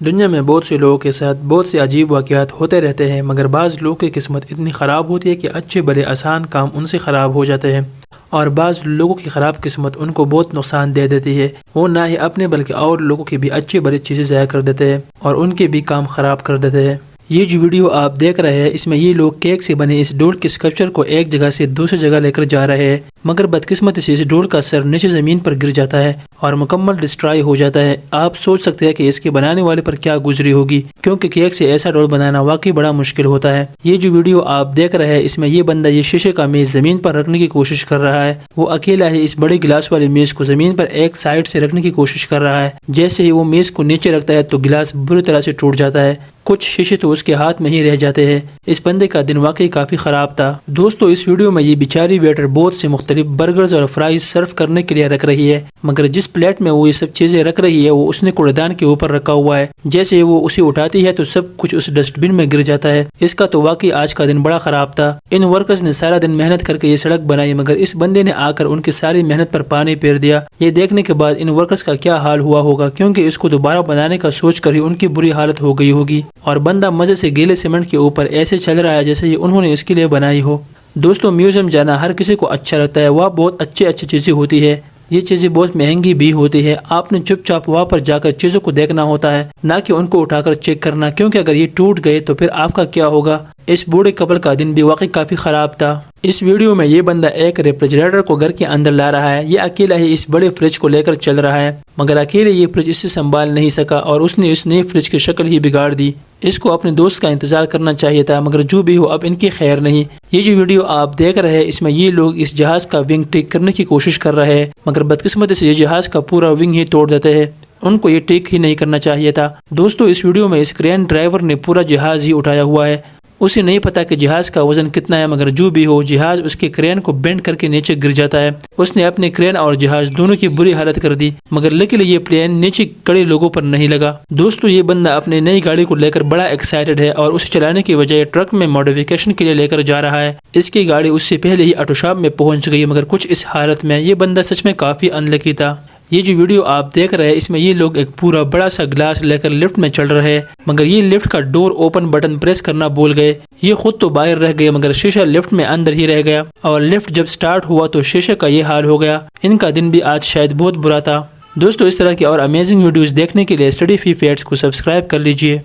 دنیا میں بہت سے لوگوں کے ساتھ بہت سے عجیب واقعات ہوتے رہتے ہیں، مگر بعض لوگوں کی قسمت اتنی خراب ہوتی ہے کہ اچھے بڑے آسان کام ان سے خراب ہو جاتے ہیں، اور بعض لوگوں کی خراب قسمت ان کو بہت نقصان دے دیتی ہے۔ وہ نہ ہی اپنے بلکہ اور لوگوں کی بھی اچھی بڑی چیزیں ضائع کر دیتے ہیں اور ان کے بھی کام خراب کر دیتے ہیں۔ یہ جو ویڈیو آپ دیکھ رہے ہیں، اس میں یہ لوگ کیک سے بنے اس ڈول کے اسکلپچر کو ایک جگہ سے دوسری جگہ لے کر جا رہے ہیں، مگر بدقسمتی سے اس ڈول کا سر نیچے زمین پر گر جاتا ہے اور مکمل ڈسٹرائی ہو جاتا ہے۔ آپ سوچ سکتے ہیں کہ اس کے بنانے والے پر کیا گزری ہوگی، کیونکہ کیک سے ایسا ڈول بنانا واقعی بڑا مشکل ہوتا ہے۔ یہ جو ویڈیو آپ دیکھ رہے ہیں، اس میں یہ بندہ یہ شیشے کا میز زمین پر رکھنے کی کوشش کر رہا ہے۔ وہ اکیلا ہی اس بڑے گلاس والے میز کو زمین پر ایک سائیڈ سے رکھنے کی کوشش کر رہا ہے۔ جیسے ہی وہ میز کو نیچے رکھتا ہے تو گلاس بری طرح سے ٹوٹ جاتا ہے، کچھ شیشے تو اس کے ہاتھ میں ہی رہ جاتے ہیں۔ اس بندے کا دن واقعی کافی خراب تھا۔ دوستو، اس ویڈیو میں یہ بیچاری ویٹر بہت سے مختلف برگرز اور فرائز سرو کرنے کے لیے رکھ رہی ہے، مگر جس پلیٹ میں وہ یہ سب چیزیں رکھ رہی ہے وہ اس نے کوڑے دان کے اوپر رکھا ہوا ہے۔ جیسے ہی وہ اسے اٹھاتی ہے تو سب کچھ اس ڈسٹ بن میں گر جاتا ہے۔ اس کا تو واقعی آج کا دن بڑا خراب تھا۔ ان ورکرز نے سارا دن محنت کر کے یہ سڑک بنائی، مگر اس بندے نے آ کر ان کی ساری محنت پر پانی پھیر دیا۔ یہ دیکھنے کے بعد ان ورکرز کا کیا حال ہوا ہوگا، کیونکہ اس کو دوبارہ بنانے کا سوچ کر ہی ان کی بری حالت ہو گئی ہوگی، اور بندہ مزے سے گیلے سیمنٹ کے اوپر ایسے چل رہا ہے جیسے یہ انہوں نے اس کے لیے بنائی ہو۔ دوستو، میوزیم جانا ہر کسی کو اچھا لگتا ہے، وہاں بہت اچھی چیزیں ہوتی ہے۔ یہ چیزیں بہت مہنگی بھی ہوتی ہے۔ آپ نے چپ چاپ وہاں پر جا کر چیزوں کو دیکھنا ہوتا ہے، نہ کہ ان کو اٹھا کر چیک کرنا، کیونکہ اگر یہ ٹوٹ گئے تو پھر آپ کا کیا ہوگا۔ اس بوڑھے کپل کا دن بھی واقعی کافی خراب تھا۔ اس ویڈیو میں یہ بندہ ایک ریفریجریٹر کو گھر کے اندر لا رہا ہے۔ یہ اکیلا ہی اس بڑے فریج کو لے کر چل رہا ہے، مگر اکیلے یہ فریج اس سے سنبھال نہیں سکا اور اس نے اس نئے فریج کی شکل ہی بگاڑ دی۔ اس کو اپنے دوست کا انتظار کرنا چاہیے تھا، مگر جو بھی ہو اب ان کی خیر نہیں۔ یہ جو ویڈیو آپ دیکھ رہے ہیں، اس میں یہ لوگ اس جہاز کا ونگ ٹھیک کرنے کی کوشش کر رہے ہیں، مگر بدقسمتی سے یہ جہاز کا پورا ونگ ہی توڑ دیتے ہیں۔ ان کو یہ ٹھیک ہی نہیں کرنا چاہیے تھا۔ دوستو، اس ویڈیو میں اس کرین ڈرائیور نے پورا جہاز ہی اٹھایا ہوا ہے۔ اسے نہیں پتا کہ جہاز کا وزن کتنا ہے، مگر جو بھی ہو جہاز اس کے کرین کو بینڈ کر کے نیچے گر جاتا ہے۔ اس نے اپنے کرین اور جہاز دونوں کی بری حالت کر دی، مگر لیکن یہ پلین نیچے کڑے لوگوں پر نہیں لگا۔ دوستو، یہ بندہ اپنی نئی گاڑی کو لے کر بڑا ایکسائٹڈ ہے اور اسے چلانے کی بجائے ٹرک میں ماڈیفیکیشن کے لیے لے کر جا رہا ہے۔ اس کی گاڑی اس سے پہلے ہی آٹو شاپ میں پہنچ گئی، مگر کچھ اس حالت میں یہ بندہ سچ میں کافی ان لکی تھا۔ یہ جو ویڈیو آپ دیکھ رہے ہیں، اس میں یہ لوگ ایک پورا بڑا سا گلاس لے کر لفٹ میں چل رہے ہیں، مگر یہ لفٹ کا ڈور اوپن بٹن پریس کرنا بھول گئے۔ یہ خود تو باہر رہ گئے، مگر شیشہ لفٹ میں اندر ہی رہ گیا، اور لفٹ جب سٹارٹ ہوا تو شیشے کا یہ حال ہو گیا۔ ان کا دن بھی آج شاید بہت برا تھا۔ دوستو، اس طرح کی اور امیزنگ ویڈیوز دیکھنے کے لیے اسٹڈی فی فیٹس کو سبسکرائب کر لیجئے۔